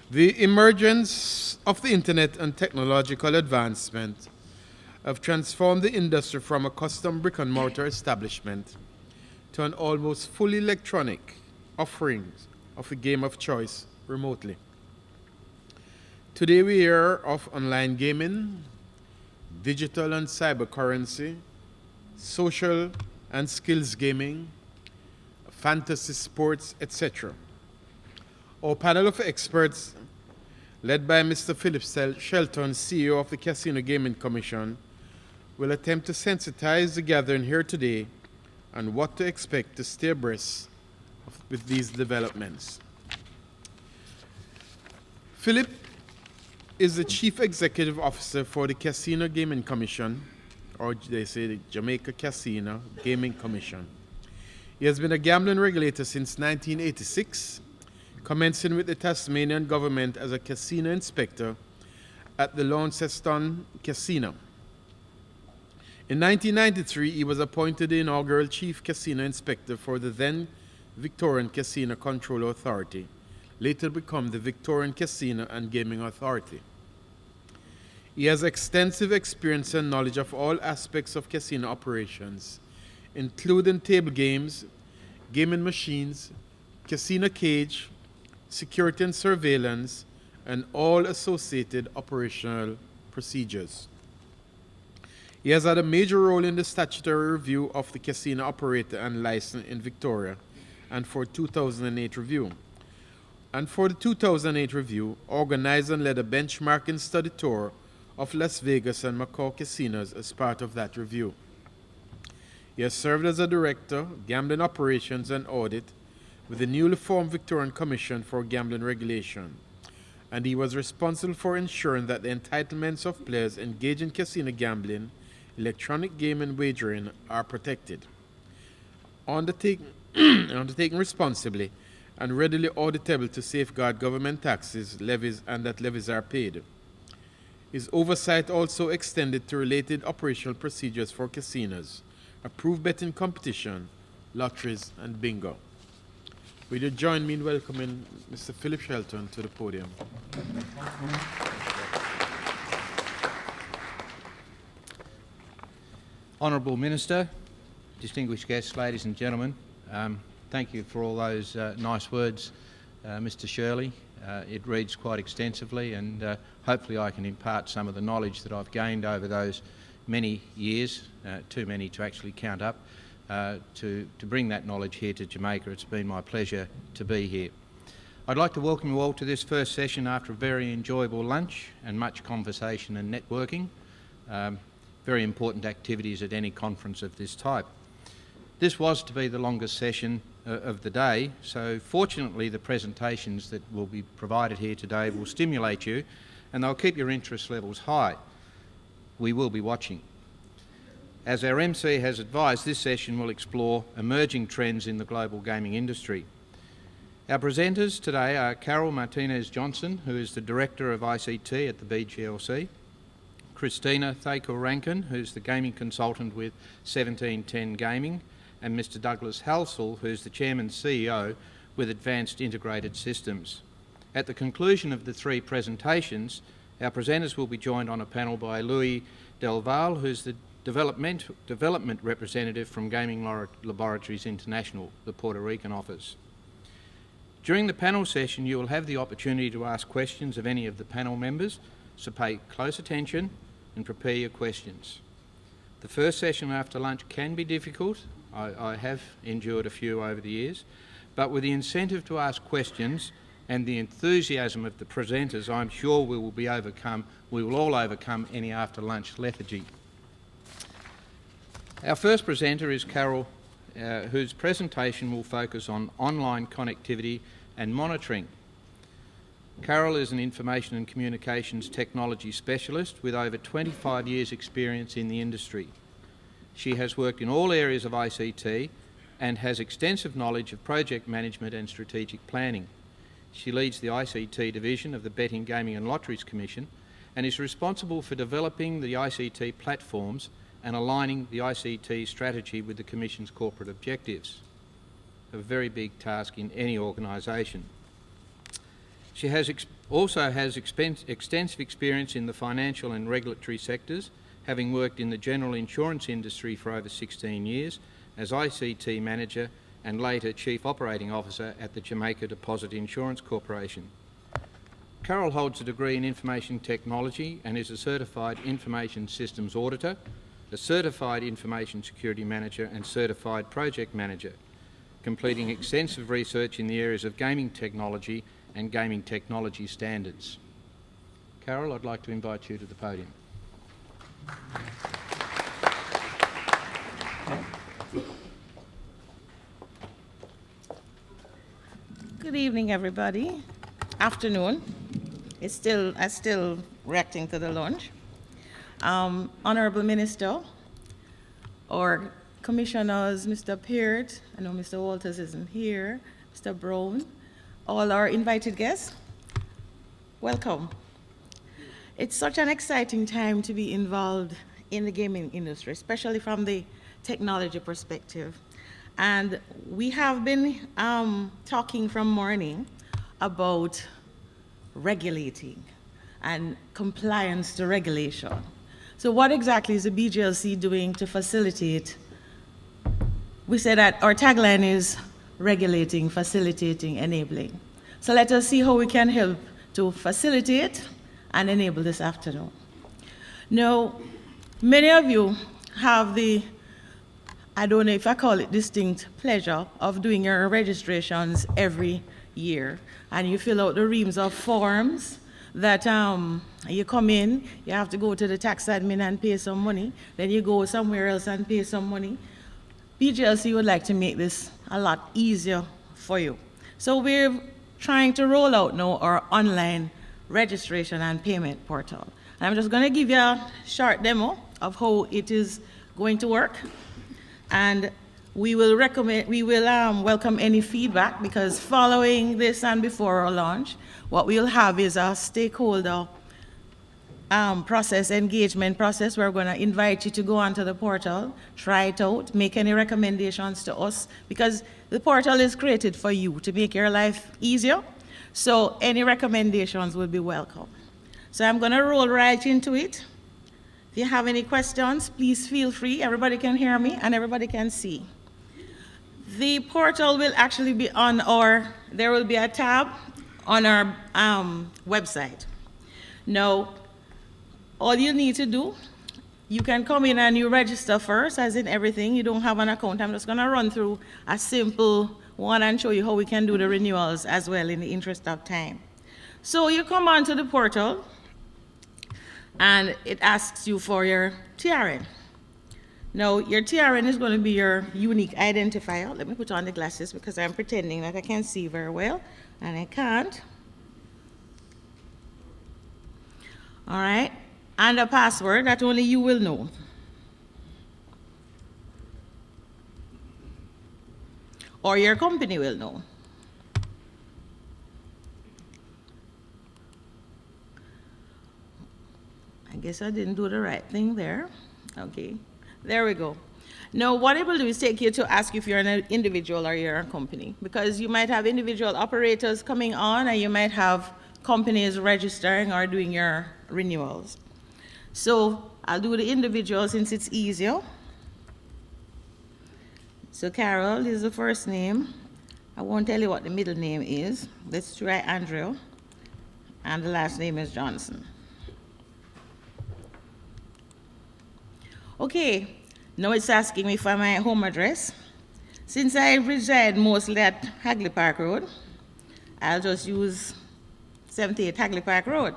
The emergence of the internet and technological advancement have transformed the industry from a custom brick-and-mortar establishment to an almost fully electronic offering of a game of choice remotely. Today we hear of online gaming, digital and cyber currency, social and skills gaming, fantasy sports, etc. Our panel of experts, led by Mr. Philip Shelton, CEO of the Casino Gaming Commission, will attempt to sensitize the gathering here today on what to expect to stay abreast with these developments. Philip is the Chief Executive Officer for the Casino Gaming Commission, or they say the Jamaica Casino Gaming Commission. He has been a gambling regulator since 1986, commencing with the Tasmanian government as a casino inspector at the Launceston Casino. In 1993, he was appointed the inaugural Chief Casino Inspector for the then Victorian Casino Control Authority, later become the Victorian Casino and Gaming Authority. He has extensive experience and knowledge of all aspects of casino operations, including table games, gaming machines, casino cage, security and surveillance, and all associated operational procedures. He has had a major role in the statutory review of the casino operator and license in Victoria, and for 2008 review. And for the 2008 review, organized and led a benchmarking study tour of Las Vegas and Macau casinos as part of that review. He has served as a director, gambling operations and audit with the newly formed Victorian Commission for Gambling Regulation, and he was responsible for ensuring that the entitlements of players engaged in casino gambling, electronic gaming and wagering are protected, undertaken responsibly, and readily auditable to safeguard government taxes, levies, and that levies are paid. His oversight also extended to related operational procedures for casinos, approved betting competition, lotteries, and bingo. Will you join me in welcoming Mr. Philip Shelton to the podium? Honourable Minister, distinguished guests, ladies and gentlemen, thank you for all those nice words, Mr. Shirley. It reads quite extensively, and hopefully I can impart some of the knowledge that I've gained over those many years, too many to actually count up, to bring that knowledge here to Jamaica. It's been my pleasure to be here. I'd like to welcome you all to this first session after a very enjoyable lunch and much conversation and networking. Very important activities at any conference of this type. This was to be the longest session of the day, so fortunately the presentations that will be provided here today will stimulate you and they'll keep your interest levels high. We will be watching. As our MC has advised, this session will explore emerging trends in the global gaming industry. Our presenters today are Carol Martinez-Johnson, who is the Director of ICT at the BGLC, Christina Thakur-Rankin, who's the gaming consultant with 1710 Gaming, and Mr. Douglas Halsall, who's the Chairman CEO with Advanced Integrated Systems. At the conclusion of the three presentations, our presenters will be joined on a panel by Louis Del Valle, who's the development representative from Gaming Laboratories International, the Puerto Rican office. During the panel session, you will have the opportunity to ask questions of any of the panel members, so pay close attention and prepare your questions. The first session after lunch can be difficult. I have endured a few over the years, but with the incentive to ask questions and the enthusiasm of the presenters, I'm sure we will all overcome any after lunch lethargy. Our first presenter is Carol, whose presentation will focus on online connectivity and monitoring. Carol is an information and communications technology specialist with over 25 years' experience in the industry. She has worked in all areas of ICT and has extensive knowledge of project management and strategic planning. She leads the ICT division of the Betting, Gaming and Lotteries Commission and is responsible for developing the ICT platforms and aligning the ICT strategy with the Commission's corporate objectives. A very big task in any organisation. She has Also has extensive experience in the financial and regulatory sectors, having worked in the general insurance industry for over 16 years as ICT manager and later Chief Operating Officer at the Jamaica Deposit Insurance Corporation. Carol holds a degree in Information Technology and is a Certified Information Systems Auditor, a Certified Information Security Manager and Certified Project Manager, completing extensive research in the areas of gaming technology and gaming technology standards. Carol, I'd like to invite you to the podium. Good evening, everybody. Afternoon. I'm still reacting to the lunch. Honourable Minister, or Commissioners, Mr. Peart, I know Mr. Walters isn't here, Mr. Brown, all our invited guests, welcome. It's such an exciting time to be involved in the gaming industry, especially from the technology perspective. And we have been talking from morning about regulating and compliance to regulation. So what exactly is the BGLC doing to facilitate? We say that our tagline is regulating, facilitating, enabling. So let us see how we can help to facilitate and enable this afternoon. Now, many of you have the, I don't know if I call it distinct pleasure of doing your registrations every year. And you fill out the reams of forms that you come in, you have to go to the tax admin and pay some money, then you go somewhere else and pay some money. BGLC would like to make this a lot easier for you. So we're trying to roll out now our online registration and payment portal. And I'm just going to give you a short demo of how it is going to work. And we will welcome any feedback, because following this and before our launch, what we'll have is a stakeholder engagement process. We're going to invite you to go onto the portal, try it out, make any recommendations to us, because the portal is created for you to make your life easier. So any recommendations will be welcome. So I'm going to roll right into it. If you have any questions, please feel free. Everybody can hear me and everybody can see. The portal will actually be on there will be a tab on our website. Now, all you need to do, you can come in and you register first, as in everything. You don't have an account. I'm just going to run through a simple one and show you how we can do the renewals as well in the interest of time. So you come onto the portal, and it asks you for your TRN. Now, your TRN is going to be your unique identifier. Let me put on the glasses because I'm pretending that I can see very well, and I can't. All right, and a password that only you will know. Or your company will know. I guess I didn't do the right thing there. Okay, there we go. Now, what it will do is take you to ask if you're an individual or you're a company, because you might have individual operators coming on, and you might have companies registering or doing your renewals. So I'll do the individual since it's easier. So Carol is the first name. I won't tell you what the middle name is. Let's try Andrew. And the last name is Johnson. Okay, now it's asking me for my home address. Since I reside mostly at Hagley Park Road, I'll just use 78 Hagley Park Road.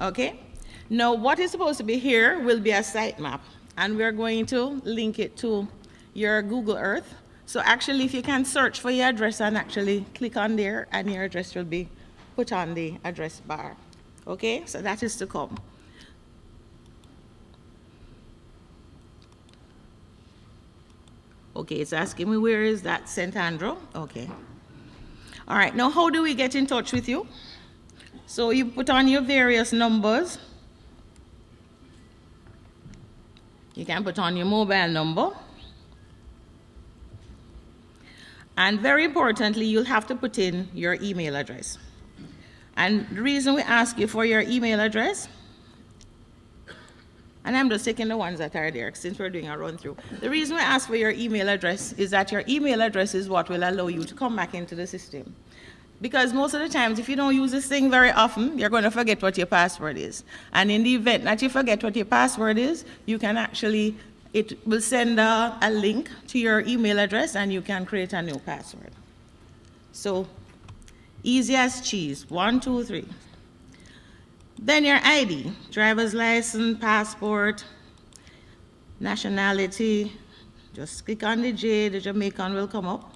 Okay, now what is supposed to be here will be a site map, and we're going to link it to your Google Earth. So actually, if you can search for your address and actually click on there, and your address will be put on the address bar. Okay, so that is to come. Okay, it's asking me where is that St. Andrew? Okay. All right, now how do we get in touch with you? So you put on your various numbers. You can put on your mobile number. And very importantly, you'll have to put in your email address. And the reason we ask you for your email address, and I'm just taking the ones that are there since we're doing a run through. The reason we ask for your email address is that your email address is what will allow you to come back into the system. Because most of the times, if you don't use this thing very often, you're going to forget what your password is. And in the event that you forget what your password is, you can actually, it will send a link to your email address and you can create a new password. So, easy as cheese, 1, 2, 3. Then your ID, driver's license, passport, nationality. Just click on the J, the Jamaican will come up.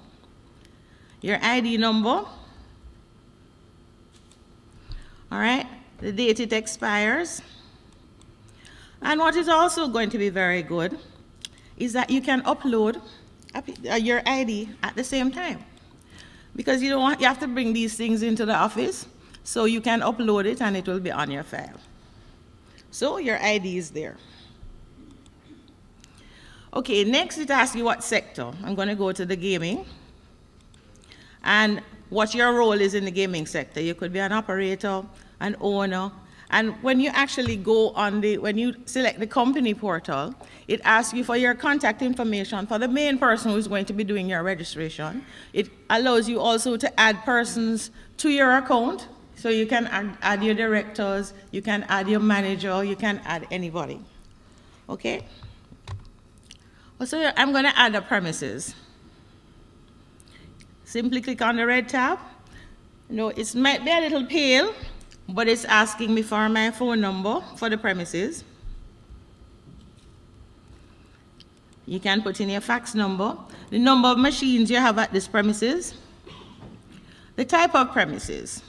Your ID number. All right, the date it expires. And what is also going to be very good is that you can upload your ID at the same time. Because you have to bring these things into the office. So you can upload it and it will be on your file. So your ID is there. Okay, next it asks you what sector. I'm going to go to the gaming. And what your role is in the gaming sector. You could be an operator, an owner. And when you actually go on when you select the company portal, it asks you for your contact information for the main person who's going to be doing your registration. It allows you also to add persons to your account. So you can add your directors, you can add your manager, you can add anybody. Okay? So I'm going to add a premises. Simply click on the red tab. It might be a little pale, but it's asking me for my phone number for the premises. You can put in your fax number, the number of machines you have at this premises, the type of premises.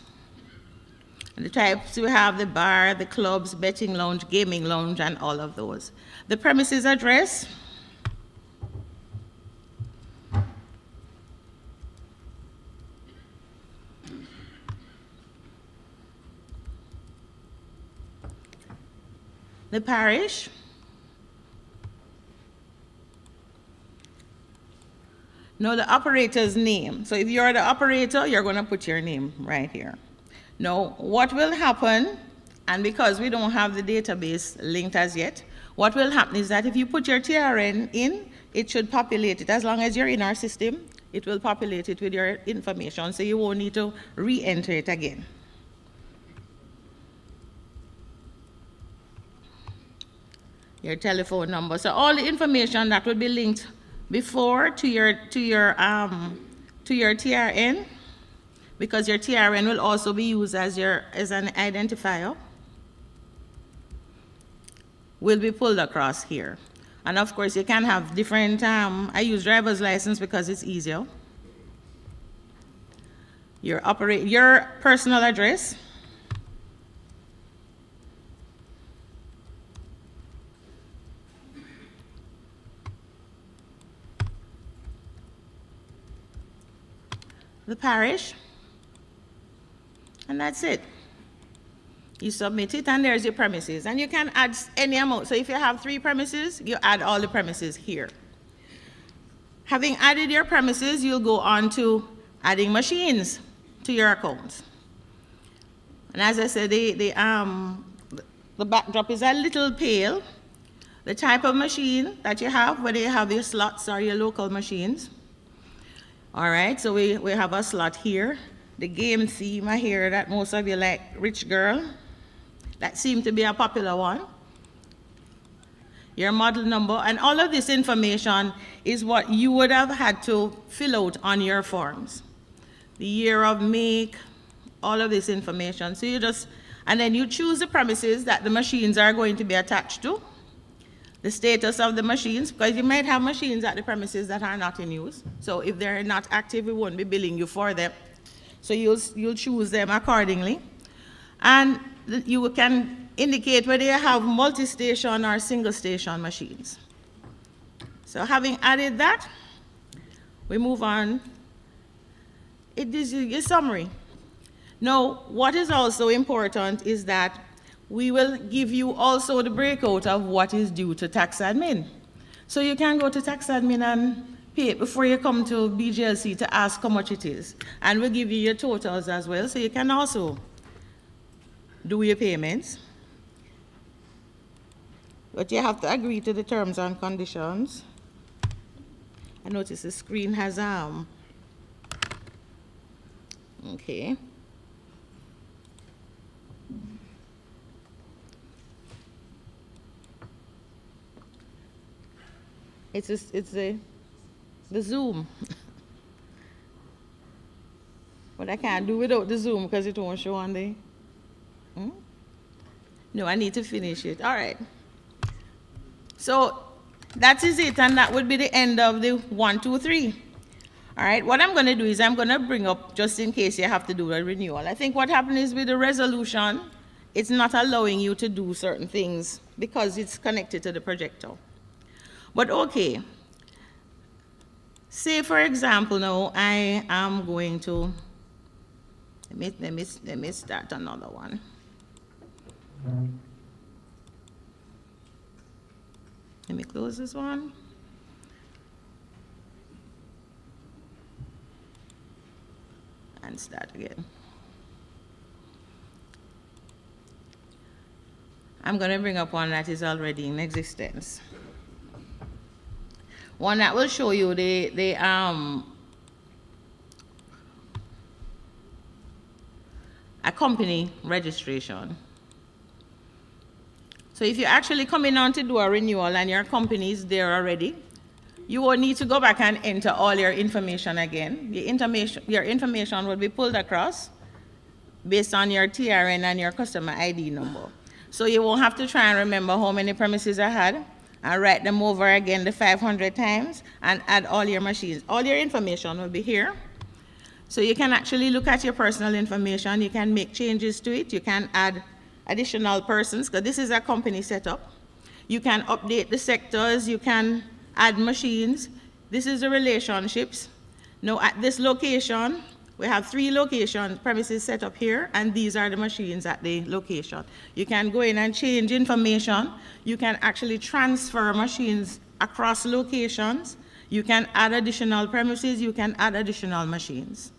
The types, we have the bar, the clubs, betting lounge, gaming lounge, and all of those. The premises address. The parish. Now the operator's name. So if you're the operator, you're going to put your name right here. Now, what will happen, and because we don't have the database linked as yet, what will happen is that if you put your TRN in, it should populate it. As long as you're in our system, it will populate it with your information, so you won't need to re-enter it again. Your telephone number. So all the information that will be linked before to your TRN, because your TRN will also be used as an identifier, will be pulled across here. And of course, you can have different, I use driver's license because it's easier. Your personal address. The parish. And that's it. You submit it, and there's your premises. And you can add any amount. So if you have 3 premises, you add all the premises here. Having added your premises, you'll go on to adding machines to your account. And as I said, the backdrop is a little pale. The type of machine that you have, whether you have your slots or your local machines. All right, so we have a slot here. The game theme, I hear that most of you like Rich Girl. That seemed to be a popular one. Your model number, and all of this information is what you would have had to fill out on your forms. The year of make, all of this information. So and then you choose the premises that the machines are going to be attached to. The status of the machines, because you might have machines at the premises that are not in use. So if they're not active, we won't be billing you for them. So you'll choose them accordingly. And you can indicate whether you have multi-station or single-station machines. So having added that, we move on. It is a summary. Now, what is also important is that we will give you also the breakout of what is due to tax admin. So you can go to tax admin and pay it before you come to BGLC to ask how much it is. And we'll give you your totals as well, so you can also do your payments. But you have to agree to the terms and conditions. I notice the screen has, okay. It's the Zoom. But I can't do without the Zoom because it won't show on the, No, I need to finish it. All right. So that is it, and that would be the end of the 1, 2, 3. All right, what I'm going to do is I'm going to bring up, just in case you have to do a renewal. I think what happened is with the resolution, it's not allowing you to do certain things because it's connected to the projector. But okay, say for example now I am going to, let me start another one. Let me close this one. And start again. I'm going to bring up one that is already in existence. One that will show you a company registration. So if you're actually coming on to do a renewal and your company is there already, you won't need to go back and enter all your information again. Your information will be pulled across based on your TRN and your customer ID number. So you won't have to try and remember how many premises I had and write them over again the 500 times and add all your machines. All your information will be here. So you can actually look at your personal information. You can make changes to it. You can add additional persons, because this is a company setup. You can update the sectors. You can add machines. This is the relationships. Now at this location, we have 3 locations, premises set up here, and these are the machines at the location. You can go in and change information. You can actually transfer machines across locations. You can add additional premises. You can add additional machines.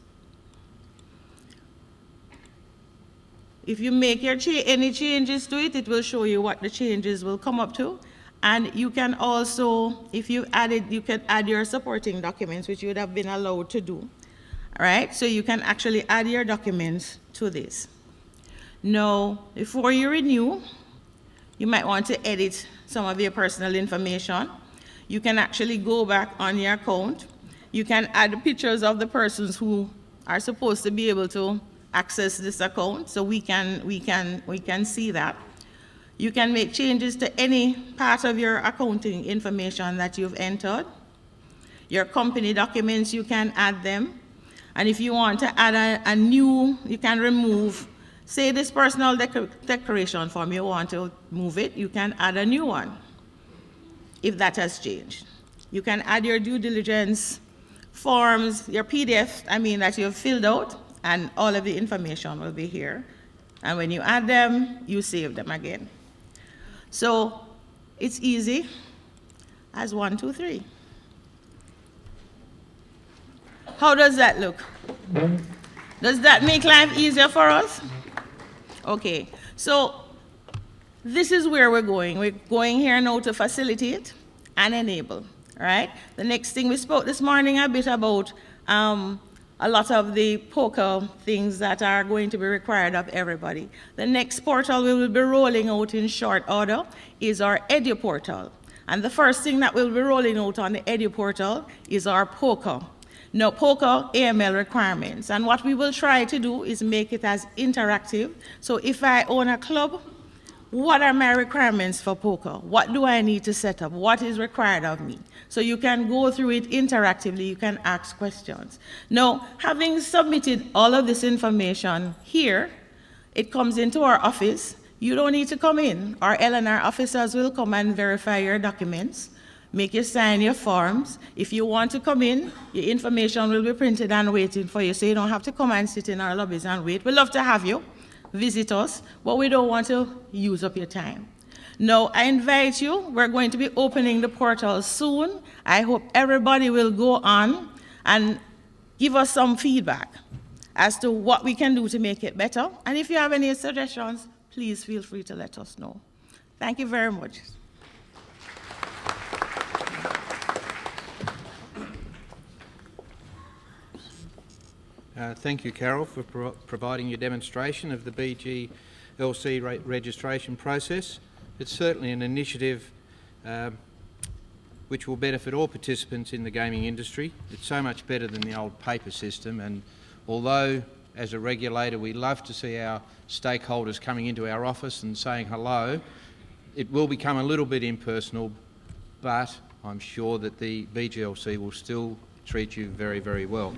If you make any changes to it, it will show you what the changes will come up to. And you can also, if you added, you can add your supporting documents, which you would have been allowed to do. All right, so you can actually add your documents to this. Now, before you renew, you might want to edit some of your personal information. You can actually go back on your account. You can add pictures of the persons who are supposed to be able to access this account, so we can see that. You can make changes to any part of your accounting information that you've entered. Your company documents, you can add them. And if you want to add a new, you can remove, say this personal declaration form, you want to move it, you can add a new one if that has changed. You can add your due diligence forms, your PDF, that you've filled out, and all of the information will be here. And when you add them, you save them again. So it's easy as 1, 2, 3. How does that look? Does that make life easier for us? Okay, so this is where we're going. We're going here now to facilitate and enable, right? The next thing, we spoke this morning a bit about a lot of the POCA things that are going to be required of everybody. The next portal we will be rolling out in short order is our EduPortal. And the first thing that we'll be rolling out on the EduPortal is our POCA. Now, POCA AML requirements. And what we will try to do is make it as interactive. So if I own a club, what are my requirements for POCA? What do I need to set up? What is required of me? So you can go through it interactively, you can ask questions. Now, having submitted all of this information here, it comes into our office. You don't need to come in. Our L&R officers will come and verify your documents, make you sign your forms. If you want to come in, your information will be printed and waiting for you, so you don't have to come and sit in our lobbies and wait. We'd love to have you visit us, but we don't want to use up your time. Now, I invite you, we're going to be opening the portal soon. I hope everybody will go on and give us some feedback as to what we can do to make it better. And if you have any suggestions, please feel free to let us know. Thank you very much. Thank you, Carol, for providing your demonstration of the BGLC registration process. It's certainly an initiative which will benefit all participants in the gaming industry. It's so much better than the old paper system, and although as a regulator we love to see our stakeholders coming into our office and saying hello, it will become a little bit impersonal, but I'm sure that the BGLC will still treat you very, very well.